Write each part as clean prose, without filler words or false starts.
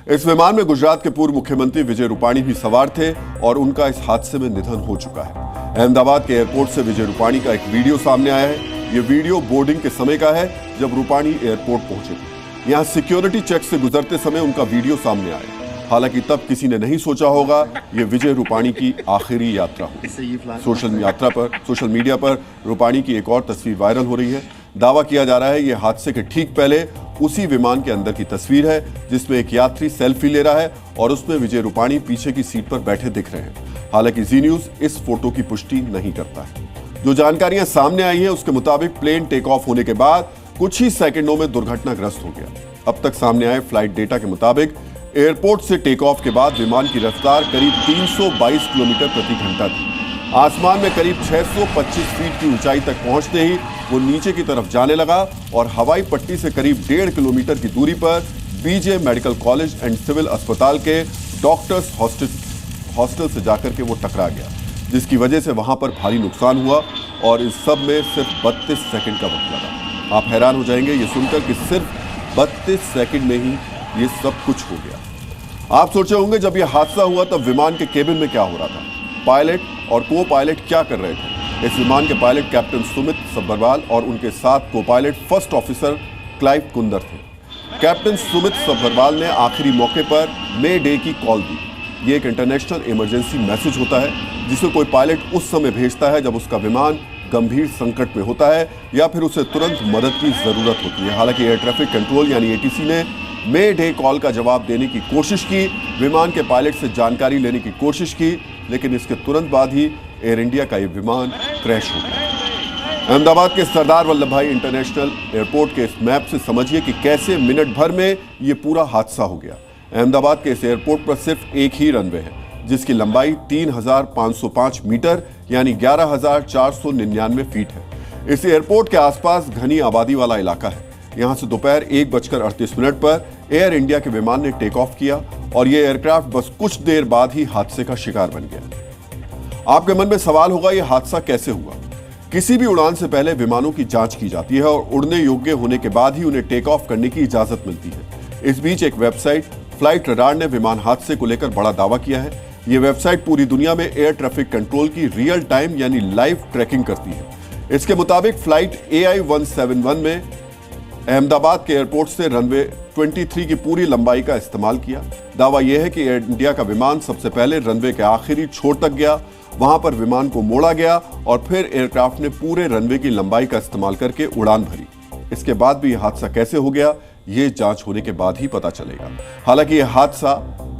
इस विमान में गुजरात के पूर्व मुख्यमंत्री विजय रूपाणी भी सवार थे और उनका इस हादसे में निधन हो चुका है। अहमदाबाद के एयरपोर्ट से विजय रूपाणी का एक वीडियो सामने आया है। ये वीडियो बोर्डिंग के समय का है, जब रूपाणी एयरपोर्ट पहुंचे थे। यहाँ सिक्योरिटी चेक से गुजरते समय उनका वीडियो सामने आया। हालांकि तब किसी ने नहीं सोचा होगा ये विजय रूपाणी की आखिरी यात्रा हो। सोशल मीडिया पर रूपाणी की एक और तस्वीर वायरल हो रही है। दावा किया जा रहा है ये हादसे के ठीक पहले उसी विमान के अंदर की तस्वीर है, जिसमें एक यात्री सेल्फी ले रहा है और उसमें विजय रूपाणी पीछे की सीट पर बैठे दिख रहे हैं। हालांकि जी न्यूज इस फोटो की पुष्टि नहीं करता है। जो जानकारियां सामने आई हैं उसके मुताबिक प्लेन टेक ऑफ होने के बाद कुछ ही सेकंडों में दुर्घटनाग्रस्त हो गया। अब तक सामने आए फ्लाइट डेटा के मुताबिक एयरपोर्ट से टेक ऑफ के बाद विमान की रफ्तार करीब 322 किलोमीटर प्रति घंटा थी। आसमान में करीब 625 फीट की ऊंचाई तक पहुंचते ही वो नीचे की तरफ जाने लगा और हवाई पट्टी से करीब 1.5 किलोमीटर की दूरी पर BJ medical college and civil अस्पताल के डॉक्टर्स हॉस्टल से जाकर के वो टकरा गया, जिसकी वजह से वहां पर भारी नुकसान हुआ और इस सब में सिर्फ 32 सेकंड का वक्त लगा। आप हैरान हो जाएंगे ये सुनकर कि सिर्फ 32 सेकंड में ही ये सब कुछ हो गया। आप सोचे होंगे जब यह हादसा हुआ तब विमान के केबिन में क्या हो रहा था, पायलट और को पायलट क्या कर रहे थे। इस विमान के पायलट कैप्टन सुमित सब्बरवाल और उनके साथ को pilot first officer Clive Kunder थे। कैप्टन सुमित सब्बरवाल ने आखिरी मौके पर मे डे की कॉल दी। ये एक इंटरनेशनल इमरजेंसी मैसेज होता है जिसे कोई पायलट उस समय भेजता है जब उसका विमान गंभीर संकट में होता है या फिर उसे तुरंत मदद की जरूरत होती है। हालांकि एयर ट्रैफिक कंट्रोल यानी एटीसी ने मे डे कॉल का जवाब देने की कोशिश की, विमान के पायलट से जानकारी लेने की कोशिश की, लेकिन इसके तुरंत बाद ही एयर इंडिया का ये विमान क्रैश हो गया। अहमदाबाद के सरदार वल्लभ भाई इंटरनेशनल एयरपोर्ट के इस मैप से समझिए कि कैसे मिनट भर में ये पूरा हादसा हो गया। अहमदाबाद के इस एयरपोर्ट पर सिर्फ एक ही रनवे है जिसकी लंबाई 3505 मीटर यानी 11,499 फीट है। इस एयरपोर्ट के आसपास घनी आबादी वाला इलाका है। यहां से दोपहर 1:38 पर एयर इंडिया के विमान ने टेक ऑफ किया और यह एयरक्राफ्ट बस कुछ देर बाद ही हादसे का शिकार बन गया। आपके मन में सवाल होगा यह हादसा कैसे हुआ। किसी भी उड़ान से पहले विमानों की जांच की जाती है और उड़ने योग्य होने के बाद ही उन्हें टेक ऑफ करने की इजाजत मिलती है। इस बीच एक वेबसाइट फ्लाइट रडार ने विमान हादसे को लेकर बड़ा दावा किया है। यह वेबसाइट पूरी दुनिया में एयर ट्रैफिक कंट्रोल की रियल टाइम यानी लाइव ट्रैकिंग करती है। इसके मुताबिक फ्लाइट AI-171 में अहमदाबाद के एयरपोर्ट से रनवे 23 की पूरी लंबाई का इस्तेमाल किया। दावा यह है कि एयर इंडिया का विमान सबसे पहले रनवे के आखिरी छोर तक गया, वहां पर विमान को मोड़ा गया और फिर एयरक्राफ्ट ने पूरे रनवे की लंबाई का इस्तेमाल करके उड़ान भरी। इसके बाद भी यह हादसा कैसे हो गया ये जांच होने के बाद ही पता चलेगा। हालांकि यह हादसा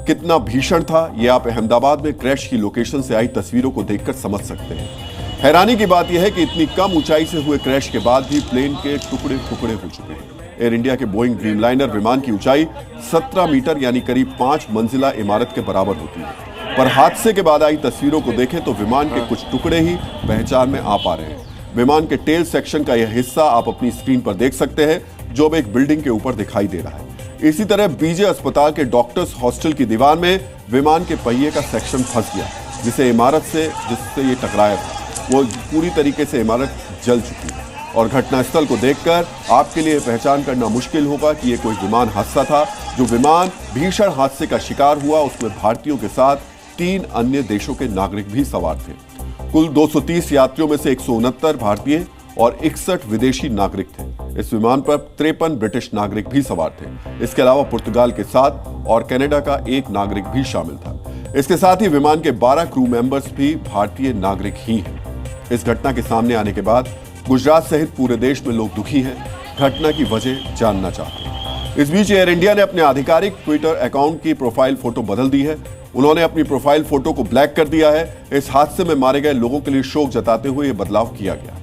कितना भीषण था ये आप अहमदाबाद में क्रैश की लोकेशन से आई तस्वीरों को देखकर समझ सकते हैं। हैरानी की बात यह है कि इतनी कम ऊंचाई से हुए क्रैश के बाद भी प्लेन के टुकड़े टुकड़े हो चुके हैं। एयर इंडिया के बोइंग ड्रीमलाइनर विमान की ऊंचाई 17 मीटर यानी करीब 5 मंजिला इमारत के बराबर होती है, पर हादसे के बाद आई तस्वीरों को देखें तो विमान के कुछ टुकड़े ही पहचान में आ पा रहे हैं। विमान के टेल सेक्शन का यह हिस्सा आप अपनी स्क्रीन पर देख सकते हैं जो अब एक बिल्डिंग के ऊपर दिखाई दे रहा है। इसी तरह बीजे अस्पताल के डॉक्टर्स हॉस्टल की दीवार में विमान के पहिए का सेक्शन फंस गया, जिससे ये टकराया था वो पूरी तरीके से इमारत जल चुकी है और घटनास्थल को देखकर आपके लिए पहचान करना मुश्किल होगा कि ये कोई विमान हादसा था। जो विमान भीषण हादसे का शिकार हुआ उसमें भारतीयों के साथ 3 अन्य देशों के नागरिक भी सवार थे। कुल 230 यात्रियों में से 169 भारतीय और 61 विदेशी नागरिक थे। इस विमान पर 53 ब्रिटिश नागरिक भी सवार थे। इसके अलावा पुर्तगाल के 7 और कनाडा का 1 नागरिक भी शामिल था। इसके साथ ही विमान के 12 क्रू मेंबर्स भी भारतीय नागरिक ही हैं। इस घटना के सामने आने के बाद गुजरात सहित पूरे देश में लोग दुखी हैं, घटना की वजह जानना चाहते हैं। इस बीच एयर इंडिया ने अपने आधिकारिक ट्विटर अकाउंट की प्रोफाइल फोटो बदल दी है। उन्होंने अपनी प्रोफाइल फोटो को ब्लैक कर दिया है। इस हादसे में मारे गए लोगों के लिए शोक जताते हुए यह बदलाव किया गया।